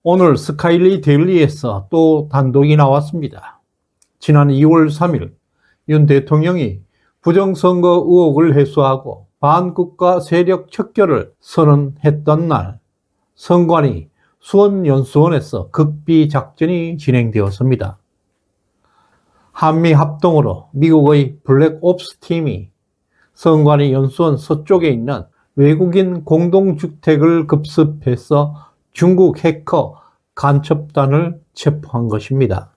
오늘 스카일리 데일리에서 또 단독이 나왔습니다. 지난 2월 3일 윤 대통령이 부정선거 의혹을 해소하고 반국가 세력 척결을 선언했던 날, 선관위 수원연수원에서 극비작전이 진행되었습니다. 한미 합동으로 미국의 블랙옵스 팀이 선관위 연수원 서쪽에 있는 외국인 공동주택을 급습해서 중국 해커 간첩단을 체포한 것입니다.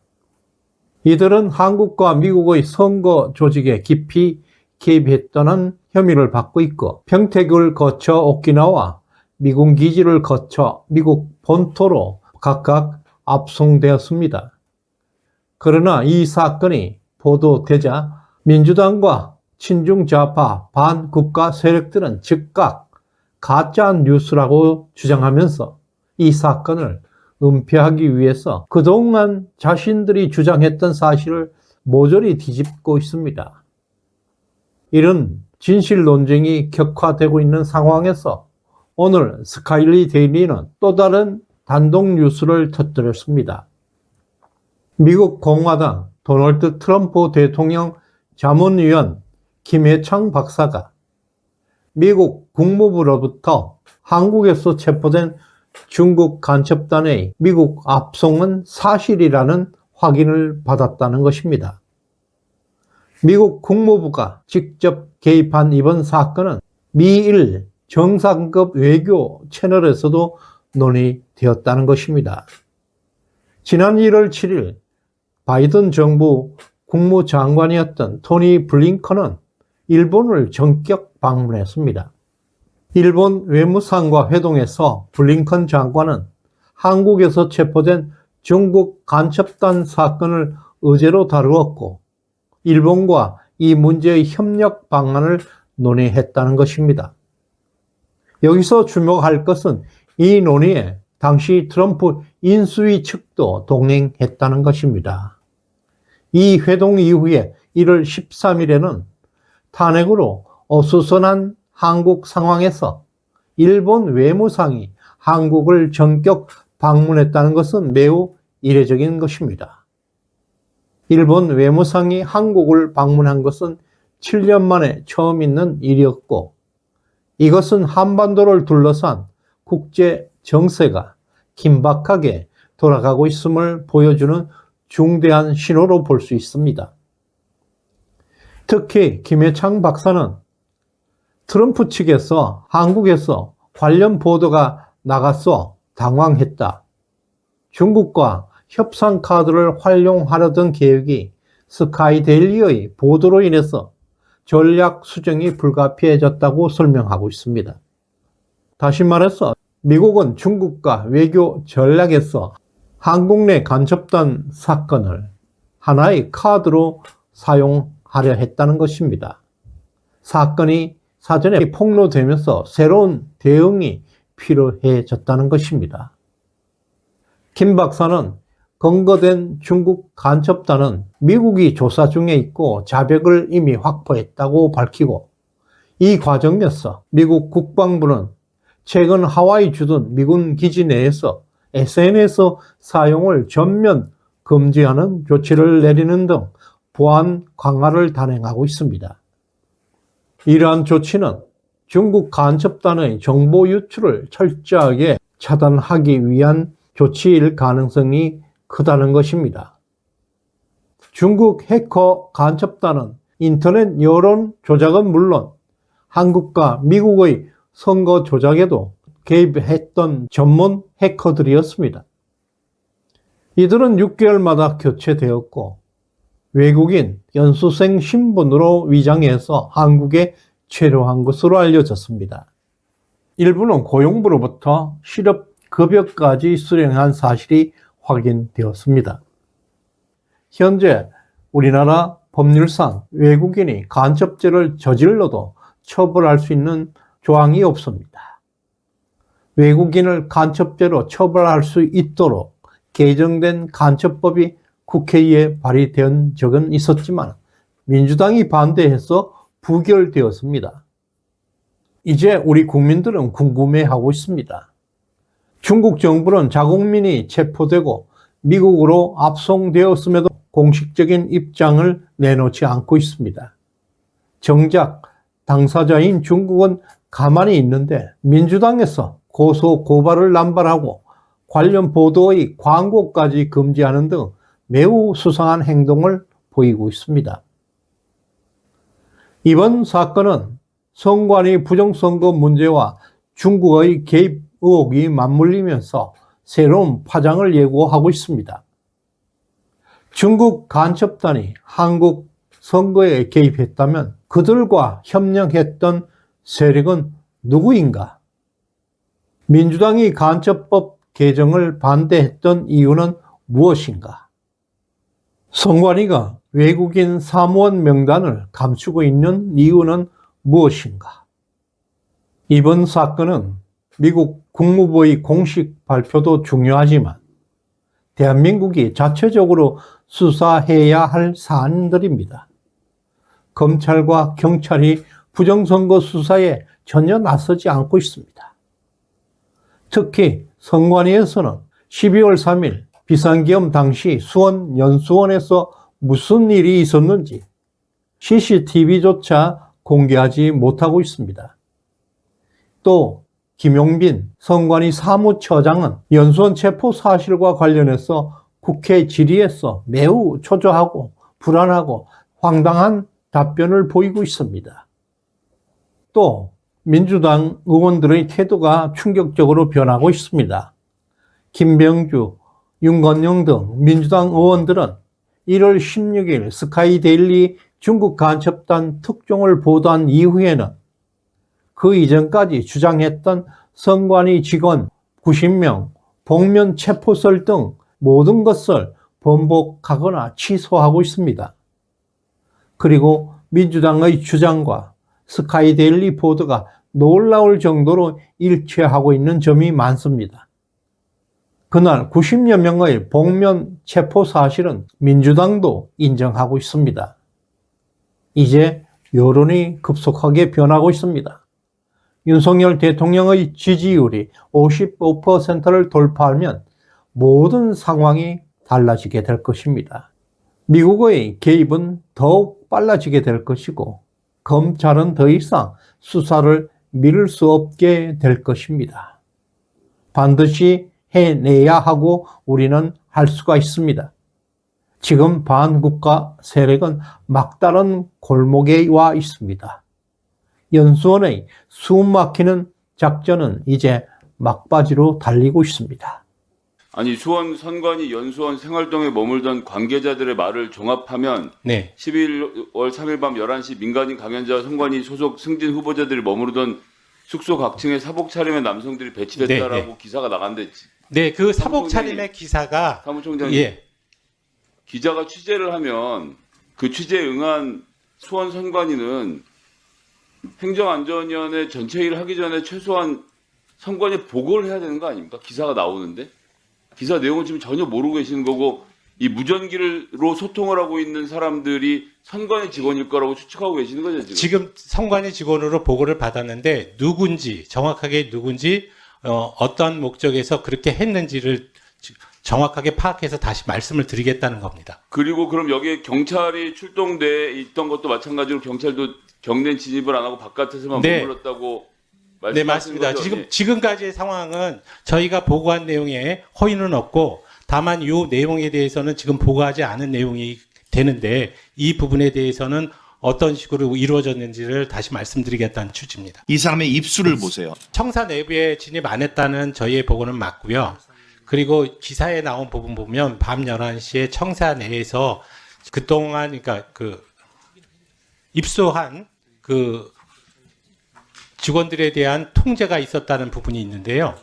이들은 한국과 미국의 선거 조직에 깊이 개입했다는 혐의를 받고 있고, 평택을 거쳐 오키나와 미군 기지를 거쳐 미국 본토로 각각 압송되었습니다. 그러나 이 사건이 보도되자 민주당과 친중좌파 반국가 세력들은 즉각 가짜 뉴스라고 주장하면서 이 사건을 은폐하기 위해서 그동안 자신들이 주장했던 사실을 모조리 뒤집고 있습니다. 이런 진실 논쟁이 격화되고 있는 상황에서 오늘 스카일리 데일리는 또 다른 단독 뉴스를 터뜨렸습니다. 미국 공화당 도널드 트럼프 대통령 자문위원 김해창 박사가 미국 국무부로부터 한국에서 체포된 중국 간첩단의 미국 압송은 사실이라는 확인을 받았다는 것입니다. 미국 국무부가 직접 개입한 이번 사건은 미일 정상급 외교 채널에서도 논의되었다는 것입니다. 지난 1월 7일 바이든 정부 국무장관이었던 토니 블링컨은 일본을 전격 방문했습니다. 일본 외무상과 회동에서 블링컨 장관은 한국에서 체포된 중국 간첩단 사건을 의제로 다루었고, 일본과 이 문제의 협력 방안을 논의했다는 것입니다. 여기서 주목할 것은 이 논의에 당시 트럼프 인수위 측도 동행했다는 것입니다. 이 회동 이후에 1월 13일에는 탄핵으로 어수선한 한국 상황에서 일본 외무상이 한국을 전격 방문했다는 것은 매우 이례적인 것입니다. 일본 외무상이 한국을 방문한 것은 7년 만에 처음 있는 일이었고, 이것은 한반도를 둘러싼 국제 정세가 긴박하게 돌아가고 있음을 보여주는 중대한 신호로 볼 수 있습니다. 특히 김해창 박사는 트럼프 측에서 한국에서 관련 보도가 나갔어 당황했다. 중국과 협상 카드를 활용하려던 계획이 스카이데일리의 보도로 인해서 전략 수정이 불가피해졌다고 설명하고 있습니다. 다시 말해서 미국은 중국과 외교 전략에서 한국 내 간첩단 사건을 하나의 카드로 사용하려 했다는 것입니다. 사건이 사전에 폭로되면서 새로운 대응이 필요해졌다는 것입니다. 김 박사는 검거된 중국 간첩단은 미국이 조사 중에 있고 자백을 이미 확보했다고 밝히고, 이 과정에서 미국 국방부는 최근 하와이 주둔 미군 기지 내에서 SNS 사용을 전면 금지하는 조치를 내리는 등 보안 강화를 단행하고 있습니다. 이러한 조치는 중국 간첩단의 정보 유출을 철저하게 차단하기 위한 조치일 가능성이 크다는 것입니다. 중국 해커 간첩단은 인터넷 여론 조작은 물론 한국과 미국의 선거 조작에도 개입했던 전문 해커들이었습니다. 이들은 6개월마다 교체되었고, 외국인 연수생 신분으로 위장해서 한국에 체류한 것으로 알려졌습니다. 일부는 고용부로부터 실업급여까지 수령한 사실이 확인되었습니다. 현재 우리나라 법률상 외국인이 간첩죄를 저질러도 처벌할 수 있는 조항이 없습니다. 외국인을 간첩죄로 처벌할 수 있도록 개정된 간첩법이 국회에 발의된 적은 있었지만 민주당이 반대해서 부결되었습니다. 이제 우리 국민들은 궁금해하고 있습니다. 중국 정부는 자국민이 체포되고 미국으로 압송되었음에도 공식적인 입장을 내놓지 않고 있습니다. 정작 당사자인 중국은 가만히 있는데 민주당에서 고소 고발을 남발하고 관련 보도의 광고까지 금지하는 등 매우 수상한 행동을 보이고 있습니다. 이번 사건은 선관위 부정선거 문제와 중국의 개입 의혹이 맞물리면서 새로운 파장을 예고하고 있습니다. 중국 간첩단이 한국 선거에 개입했다면 그들과 협력했던 세력은 누구인가? 민주당이 간첩법 개정을 반대했던 이유는 무엇인가? 선관위가 외국인 사무원 명단을 감추고 있는 이유는 무엇인가? 이번 사건은 미국 국무부의 공식 발표도 중요하지만 대한민국이 자체적으로 수사해야 할 사안들입니다. 검찰과 경찰이 부정선거 수사에 전혀 나서지 않고 있습니다. 특히 선관위에서는 12월 3일 비상계엄 당시 수원 연수원에서 무슨 일이 있었는지 CCTV조차 공개하지 못하고 있습니다. 또 김용빈 선관위 사무처장은 연수원 체포 사실과 관련해서 국회 질의에서 매우 초조하고 불안하고 황당한 답변을 보이고 있습니다. 또 민주당 의원들의 태도가 충격적으로 변하고 있습니다. 김병주, 윤건영 등 민주당 의원들은 1월 16일 스카이데일리 중국 간첩단 특종을 보도한 이후에는 그 이전까지 주장했던 선관위 직원 90명, 복면 체포설 등 모든 것을 번복하거나 취소하고 있습니다. 그리고 민주당의 주장과 스카이데일리 보도가 놀라울 정도로 일치하고 있는 점이 많습니다. 그날 90여 명의 복면 체포 사실은 민주당도 인정하고 있습니다. 이제 여론이 급속하게 변하고 있습니다. 윤석열 대통령의 지지율이 55%를 돌파하면 모든 상황이 달라지게 될 것입니다. 미국의 개입은 더욱 빨라지게 될 것이고 검찰은 더 이상 수사를 미룰 수 없게 될 것입니다. 반드시 해내야 하고 우리는 할 수가 있습니다. 지금 반국가 세력은 막다른 골목에 와 있습니다. 연수원의 숨막히는 작전은 이제 막바지로 달리고 있습니다. 아니 수원 선관위 연수원 생활동에 머물던 관계자들의 말을 종합하면 네. 11월 3일 밤 11시 민간인 강연자와 선관위 소속 승진 후보자들이 머무르던 숙소 각 층에 사복 차림의 남성들이 배치됐다라고 네, 네. 기사가 나간대. 네, 그 사복 차림의 기사가 사무총장이 예. 기자가 취재를 하면 그 취재에 응한 수원 선관위는 행정안전위원회 전체 일을 하기 전에 최소한 선관위에 보고를 해야 되는 거 아닙니까? 기사가 나오는데 기사 내용은 지금 전혀 모르고 계시는 거고 이 무전기로 소통을 하고 있는 사람들이 선관위 직원일 거라고 추측하고 계시는 거죠 지금? 지금 선관위 직원으로 보고를 받았는데 누군지 정확하게 누군지 어떤 목적에서 그렇게 했는지를 정확하게 파악해서 다시 말씀을 드리겠다는 겁니다. 그리고 그럼 여기에 경찰이 출동돼 있던 것도 마찬가지로 경찰도 경내 진입을 안 하고 바깥에서만 네. 머물렀다고 네, 말씀하시는 맞습니다. 거죠? 지금까지의 상황은 저희가 보고한 내용에 허위는 없고 다만 이 내용에 대해서는 지금 보고하지 않은 내용이 되는데 이 부분에 대해서는 어떤 식으로 이루어졌는지를 다시 말씀드리겠다는 취지입니다. 이 사람의 입술을 보세요. 청사 내부에 진입 안 했다는 저희의 보고는 맞고요. 그리고 기사에 나온 부분 보면 밤 11시에 청사 내에서 그동안 그러니까 입소한 직원들에 대한 통제가 있었다는 부분이 있는데요.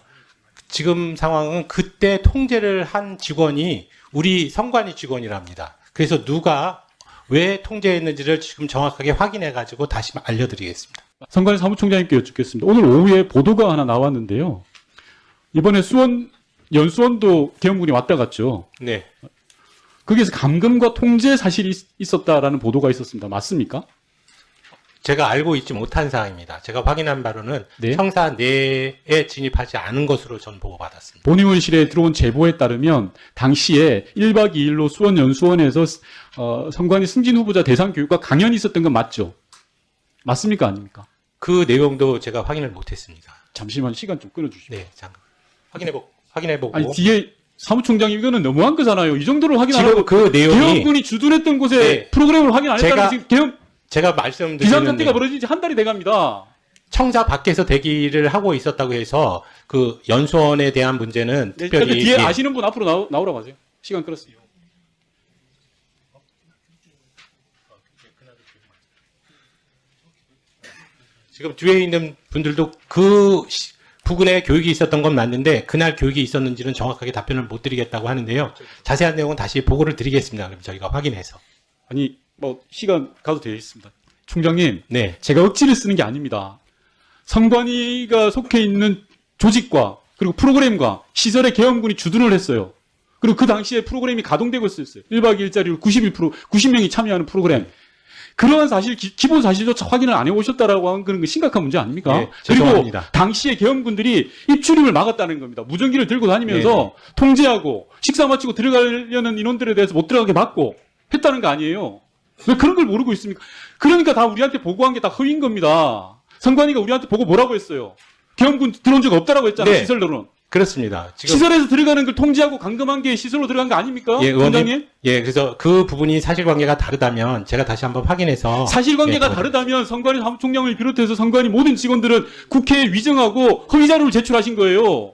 지금 상황은 그때 통제를 한 직원이 우리 선관위 직원이랍니다. 그래서 누가 왜 통제했는지를 지금 정확하게 확인해가지고 다시 알려드리겠습니다. 선관위 사무총장님께 여쭙겠습니다. 오늘 오후에 보도가 하나 나왔는데요. 이번에 연수원도 계엄군이 왔다 갔죠. 네. 거기에서 감금과 통제 사실이 있었다라는 보도가 있었습니다. 맞습니까? 제가 알고 있지 못한 사항입니다. 제가 확인한 바로는 네. 청사 내에 진입하지 않은 것으로 전 보고받았습니다. 본의원실에 들어온 제보에 따르면 당시에 1박 2일로 수원 연수원에서 선관위 승진 후보자 대상 교육과 강연이 있었던 건 맞죠? 맞습니까? 아닙니까? 그 내용도 제가 확인을 못했습니다. 잠시만 시간 좀 끊어주시죠. 네, 잠깐 확인해보고. 아니 뒤에 사무총장이 이거는 너무한 거잖아요. 이 정도로 확인 안 지금 하고 그 내용이 개헌군이 주둔했던 곳에 네. 프로그램을 확인 안 했다는 제가 지금 개헌 제가 말씀드리는 비상사태가 벌어진 지 한 달이 돼갑니다. 청사 밖에서 대기를 하고 있었다고 해서 그 연수원에 대한 문제는 네, 특별히 뒤에 예, 아시는 분 앞으로 나오라고 하세요. 시간 끌었어요. 지금 뒤에 있는 분들도 그 부근에 교육이 있었던 건 맞는데 그날 교육이 있었는지는 정확하게 답변을 못 드리겠다고 하는데요. 자세한 내용은 다시 보고를 드리겠습니다. 그럼 저희가 확인해서. 아니 뭐 시간 가도 되겠습니다. 총장님, 네. 제가 억지를 쓰는 게 아닙니다. 선관위가 속해 있는 조직과 그리고 프로그램과 시설의 개헌군이 주둔을 했어요. 그리고 그 당시에 프로그램이 가동되고 있었어요. 1박 2일짜리로 90명이 참여하는 프로그램. 그러한 사실, 기본 사실조차 확인을 안 해오셨다라고 하는 그런 게 심각한 문제 아닙니까? 네, 죄송합니다. 그리고 당시에 개헌군들이 입출입을 막았다는 겁니다. 무전기를 들고 다니면서 통제하고 식사 마치고 들어가려는 인원들에 대해서 못 들어가게 막고 했다는 거 아니에요? 왜 그런 걸 모르고 있습니까? 그러니까 다 우리한테 보고한 게 다 허위인 겁니다. 선관위가 우리한테 보고 뭐라고 했어요? 개헌군 들어온 적 없다라고 했잖아요. 네. 시설로는. 그렇습니다. 지금 시설에서 들어가는 걸 통제하고 감금한 게 시설로 들어간 거 아닙니까? 예, 의원님. 원장님? 예, 그래서 그 부분이 사실관계가 다르다면 제가 다시 한번 확인해서 사실관계가 예, 다르다면 선관위 사무총장을 비롯해서 선관위 모든 직원들은 국회에 위증하고 허위 자료를 제출하신 거예요.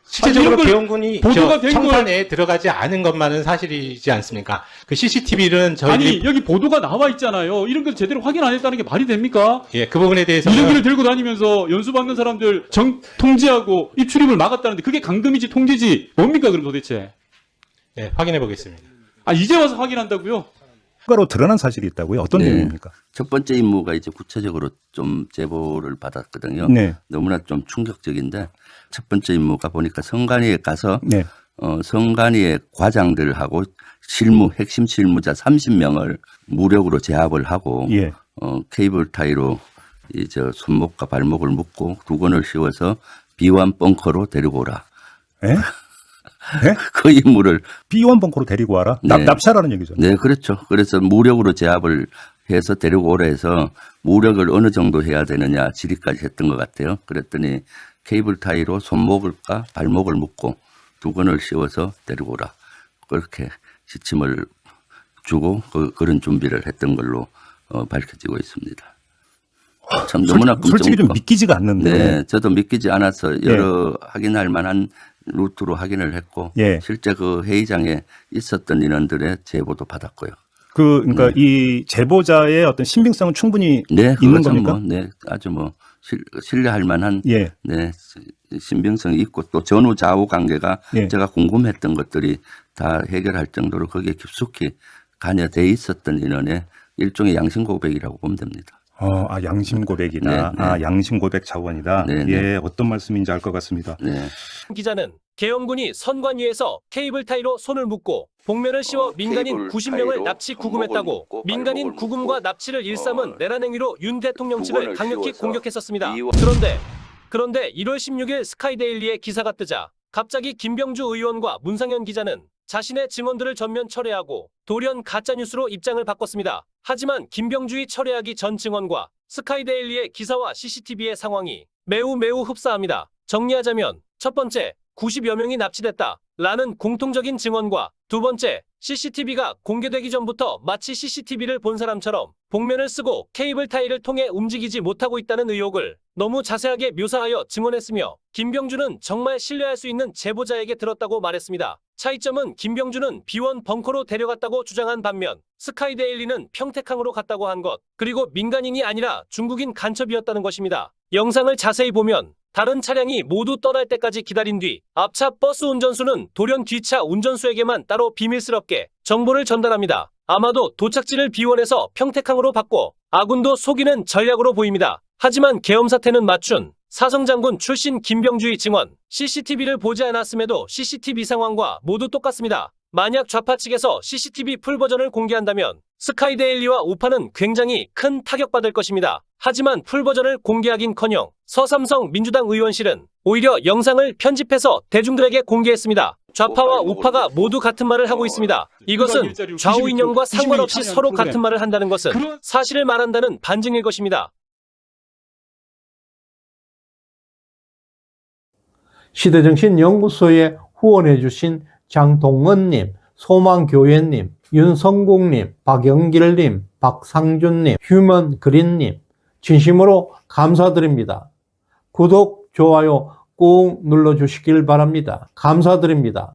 실제적으로 이런 걸 개헌군이 보도가 된 청사 걸- 내에 들어가지 않은 것만은 사실이지 않습니까? 그 CCTV는 저희들이 아니 여기 보도가 나와 있잖아요. 이런 걸 제대로 확인 안 했다는 게 말이 됩니까? 예, 그 부분에 대해서는 무전기를 들고 다니면서 연수받는 사람들 통제하고 입출입을 막았다는데 그게 감금이지 통제지 뭡니까 그럼 도대체? 예, 확인해 보겠습니다. 아 이제 와서 확인한다고요? 추가로 드러난 사실이 있다고요? 어떤 네. 내용입니까? 첫 번째 임무가 이제 구체적으로 좀 제보를 받았거든요. 네. 너무나 좀 충격적인데 첫 번째 임무가 보니까 성관위에 가서 네. 성관위의 과장들하고 핵심 실무자 30명을 무력으로 제압을 하고 예. 케이블 타이로 손목과 발목을 묶고 두건을 씌워서 비완 벙커로 데리고 오라. 예? 그 임무를 B1 벙커로 데리고 와라? 네. 납치하라는 얘기죠. 네, 그렇죠. 그래서 무력으로 제압을 해서 데리고 오라 해서 무력을 어느 정도 해야 되느냐 질의까지 했던 것 같아요. 그랬더니 케이블 타이로 손목과 발목을 묶고 두건을 씌워서 데리고 오라. 그렇게 지침을 주고 그런 준비를 했던 걸로 밝혀지고 있습니다. 참 너무나 솔직히 좀 끔찍하고. 믿기지가 않는데. 네, 저도 믿기지 않아서 여러 확인할 만한 루트로 확인을 했고 예. 실제 그 회의장에 있었던 인원들의 제보도 받았고요. 그러니까 이 제보자의 어떤 신빙성은 충분히 네, 있는 그것은 겁니까? 네, 아주 신뢰할 만한 예. 네, 신빙성이 있고 또 전후 좌우 관계가 예. 제가 궁금했던 것들이 다 해결할 정도로 거기에 깊숙이 관여돼 있었던 인원의 일종의 양심 고백이라고 보면 됩니다. 양심 고백이다. 네, 네. 양심 고백 자원이다. 네, 예, 네. 어떤 말씀인지 알 것 같습니다. 네. 기자는 개헌군이 선관위에서 케이블 타이로 손을 묶고 복면을 씌워 민간인 케이블 90명을 타이로 납치 손목을 구금했다고 묶고 민간인 발목을 구금과 묶고 납치를 일삼은 내란 행위로 윤 대통령 측을 두건을 강력히 씌워서 공격했었습니다. 이와- 그런데 1월 16일 스카이데일리에 기사가 뜨자 갑자기 김병주 의원과 문상현 기자는 자신의 증언들을 전면 철회하고 돌연 가짜뉴스로 입장을 바꿨습니다. 하지만 김병주의 철회하기 전 증언과 스카이데일리의 기사와 CCTV의 상황이 매우 흡사합니다. 정리하자면 첫 번째, 90여 명이 납치됐다 라는 공통적인 증언과 두 번째, CCTV가 공개되기 전부터 마치 CCTV를 본 사람처럼 복면을 쓰고 케이블 타이를 통해 움직이지 못하고 있다는 의혹을 너무 자세하게 묘사하여 증언했으며 김병주는 정말 신뢰할 수 있는 제보자에게 들었다고 말했습니다. 차이점은 김병주는 B1 벙커로 데려갔다고 주장한 반면 스카이데일리는 평택항으로 갔다고 한 것, 그리고 민간인이 아니라 중국인 간첩이었다는 것입니다. 영상을 자세히 보면 다른 차량이 모두 떠날 때까지 기다린 뒤 앞차 버스 운전수는 돌연 뒤차 운전수에게만 따로 비밀스럽게 정보를 전달합니다. 아마도 도착지를 B1에서 평택항으로 바꿔 아군도 속이는 전략으로 보입니다. 하지만 계엄 사태는 맞춘 사성장군 출신 김병주의 증언, CCTV를 보지 않았음에도 CCTV 상황과 모두 똑같습니다. 만약 좌파 측에서 CCTV 풀 버전을 공개한다면 스카이데일리와 우파는 굉장히 큰 타격받을 것입니다. 하지만 풀 버전을 공개하긴커녕 서삼성 민주당 의원실은 오히려 영상을 편집해서 대중들에게 공개했습니다. 좌파와 우파가 모두 같은 말을 하고 있습니다. 이것은 좌우 이념과 상관없이 서로 같은 말을 한다는 것은 사실을 말한다는 반증일 것입니다. 시대정신연구소에 후원해주신 장동은님, 소망교회님, 윤성국님, 박영길님, 박상준님, 휴먼그린님, 진심으로 감사드립니다. 구독, 좋아요 꾹 눌러주시길 바랍니다. 감사드립니다.